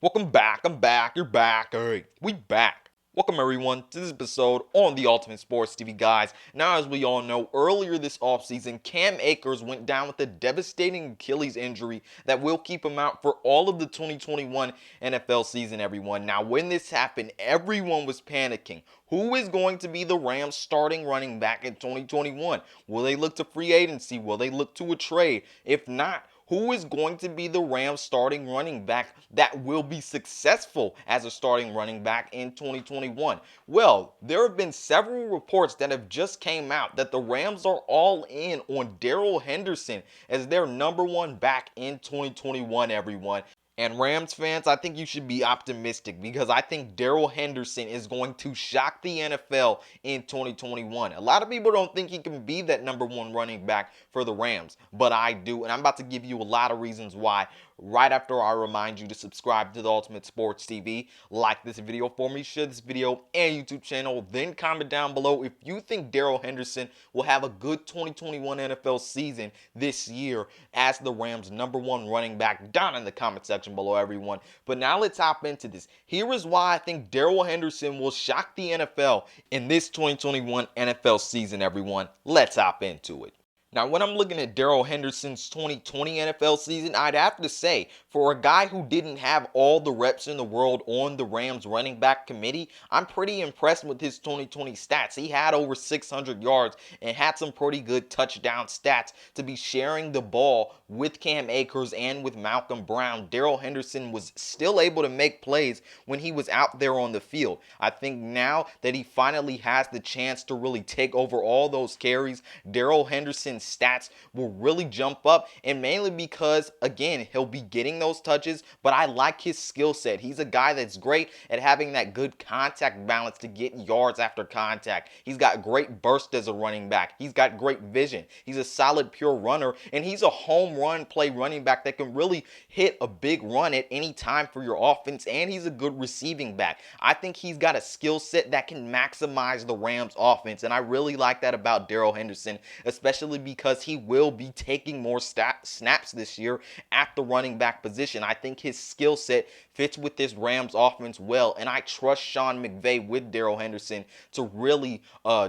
Welcome back. I'm back. You're back. Hey, we back. Welcome everyone to this episode on the Ultimate Sports TV, guys. Now, as we all know, earlier this offseason, Cam Akers went down with a devastating Achilles injury that will keep him out for all of the 2021 NFL season, everyone. Now, when this happened, everyone was panicking. Who is going to be the Rams starting running back in 2021? Will they look to free agency? Will they look to a trade? If not, who is going to be the Rams starting running back that will be successful as a starting running back in 2021? Well, there have been several reports that have just came out that the Rams are all in on Darrell Henderson as their number one back in 2021, everyone. And Rams fans, I think you should be optimistic because I think Darrell Henderson is going to shock the NFL in 2021. A lot of people don't think he can be that number one running back for the Rams, but I do. And I'm about to give you a lot of reasons why right after I remind you to subscribe to the Ultimate Sports TV, like this video for me, share this video and YouTube channel, then comment down below if you think Darrell Henderson will have a good 2021 NFL season this year as the Rams' number one running back down in the comment section below, everyone. But now let's hop into this. Here is why I think Darrell Henderson will shock the NFL in this 2021 NFL season, everyone. Let's hop into it. Now, when I'm looking at Darrell Henderson's 2020 NFL season, I'd have to say, for a guy who didn't have all the reps in the world on the Rams running back committee, I'm pretty impressed with his 2020 stats. He had over 600 yards and had some pretty good touchdown stats to be sharing the ball with Cam Akers and with Malcolm Brown. Darrell Henderson was still able to make plays when he was out there on the field. I think now that he finally has the chance to really take over all those carries, Darrell Henderson's stats will really jump up, and mainly because, again, he'll be getting those touches, but I like his skill set. He's a guy that's great at having that good contact balance to get yards after contact. He's got great burst as a running back. He's got great vision. He's a solid pure runner, and he's a home run play running back that can really hit a big run at any time for your offense, and he's a good receiving back. I think he's got a skill set that can maximize the Rams offense, and I really like that about Darrell Henderson, especially because he will be taking more snaps this year at the running back position. I think his skill set fits with this Rams offense well, and I trust Sean McVay with Darrell Henderson to really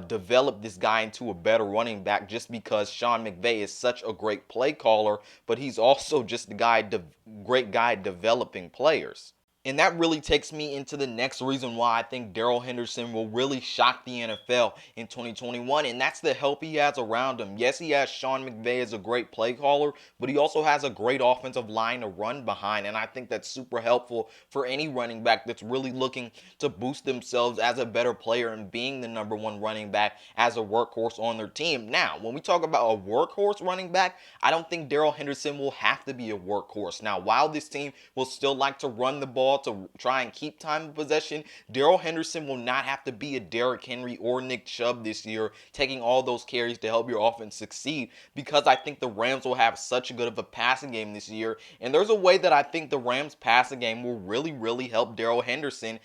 develop this guy into a better running back, just because Sean McVay is such a great play caller, but he's also just a great guy developing players. And that really takes me into the next reason why I think Darrell Henderson will really shock the NFL in 2021, and that's the help he has around him. Yes, he has Sean McVay as a great play caller, but he also has a great offensive line to run behind, and I think that's super helpful for any running back that's really looking to boost themselves as a better player and being the number one running back as a workhorse on their team. Now, when we talk about a workhorse running back, I don't think Darrell Henderson will have to be a workhorse. Now, while this team will still like to run the ball to try and keep time of possession, Darrell Henderson will not have to be a Derrick Henry or Nick Chubb this year, taking all those carries to help your offense succeed, because I think the Rams will have such good of a passing game this year, and there's a way that I think the Rams passing game will really help Darrell Henderson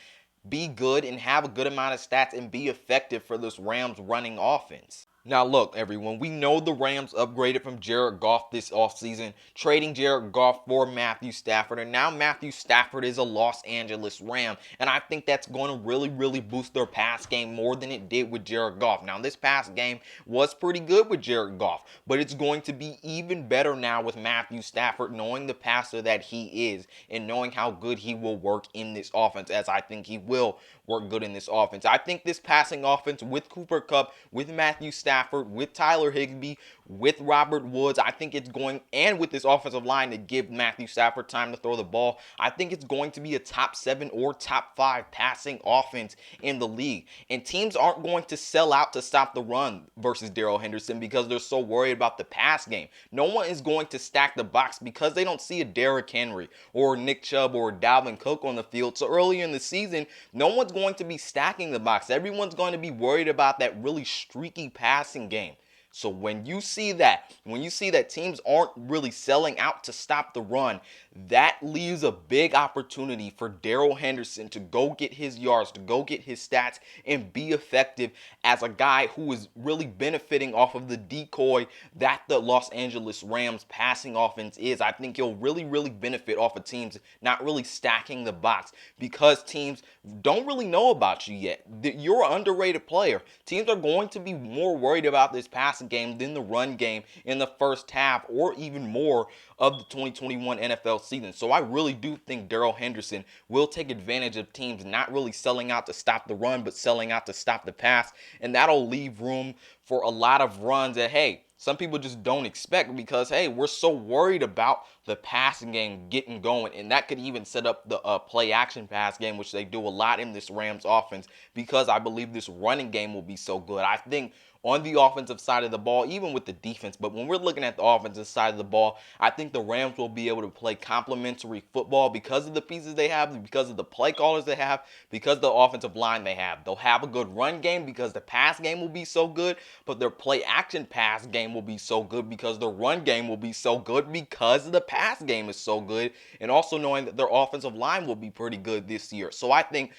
be good and have a good amount of stats and be effective for this Rams running offense. Now look, everyone, we know the Rams upgraded from Jared Goff this offseason, trading Jared Goff for Matthew Stafford, and now Matthew Stafford is a Los Angeles Ram, and I think that's going to really boost their pass game more than it did with Jared Goff. Now, this pass game was pretty good with Jared Goff, but it's going to be even better now with Matthew Stafford, knowing the passer that he is and knowing how good he will work in this offense, as I think he will work good in this offense. I think this passing offense with Cooper Kupp, with Matthew Stafford, with Tyler Higbee, with Robert Woods, I think it's going, and with this offensive line to give Matthew Stafford time to throw the ball, I think it's going to be a top 7 or top 5 passing offense in the league. And teams aren't going to sell out to stop the run versus Darrell Henderson because they're so worried about the pass game. No one is going to stack the box because they don't see a Derrick Henry or Nick Chubb or Dalvin Cook on the field. So early in the season, no one's going to be stacking the box. Everyone's going to be worried about that really streaky passing game. So when you see that teams aren't really selling out to stop the run, that leaves a big opportunity for Darrell Henderson to go get his yards, to go get his stats, and be effective as a guy who is really benefiting off of the decoy that the Los Angeles Rams passing offense is. I think he'll really benefit off of teams not really stacking the box because teams don't really know about you yet. You're an underrated player. Teams are going to be more worried about this passing game than the run game in the first half or even more of the 2021 NFL season. So I really do think Darrell Henderson will take advantage of teams not really selling out to stop the run, but selling out to stop the pass. And that'll leave room for a lot of runs that, hey, some people just don't expect because, hey, we're so worried about the passing game getting going. And that could even set up the play action pass game, which they do a lot in this Rams offense because I believe this running game will be so good. I think on the offensive side of the ball, even with the defense, but when we're looking at the offensive side of the ball, I think the Rams will be able to play complementary football because of the pieces they have, because of the play callers they have, because of the offensive line they have. They'll have a good run game because the pass game will be so good, but their play action pass game will be so good because the run game will be so good because the pass game is so good, and also knowing that their offensive line will be pretty good this year. So I think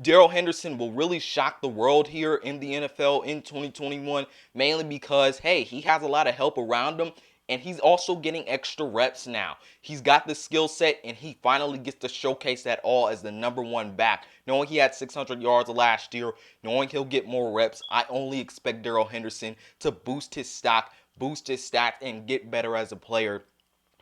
Darrell Henderson will really shock the world here in the NFL in 2021, mainly because, hey, he has a lot of help around him, and he's also getting extra reps now. He's got the skill set, and he finally gets to showcase that all as the #1 back. Knowing he had 600 yards last year, knowing he'll get more reps, I only expect Darrell Henderson to boost his stock, boost his stats, and get better as a player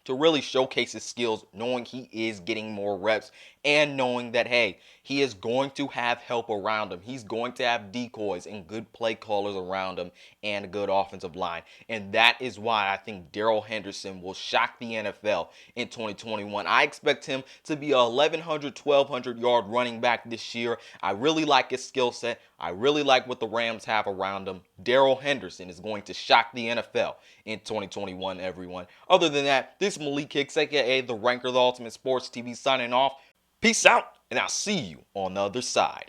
to really showcase his skills, knowing he is getting more reps and knowing that, hey, he is going to have help around him. He's going to have decoys and good play callers around him and a good offensive line. And that is why I think Darrell Henderson will shock the NFL in 2021. I expect him to be a 1,100, 1,200 yard running back this year. I really like his skill set. I really like what the Rams have around him. Darrell Henderson is going to shock the NFL in 2021, everyone. Other than that, this is Malik Hicks, aka The Ranker, the Ultimate Sports TV, signing off. Peace out, and I'll see you on the other side.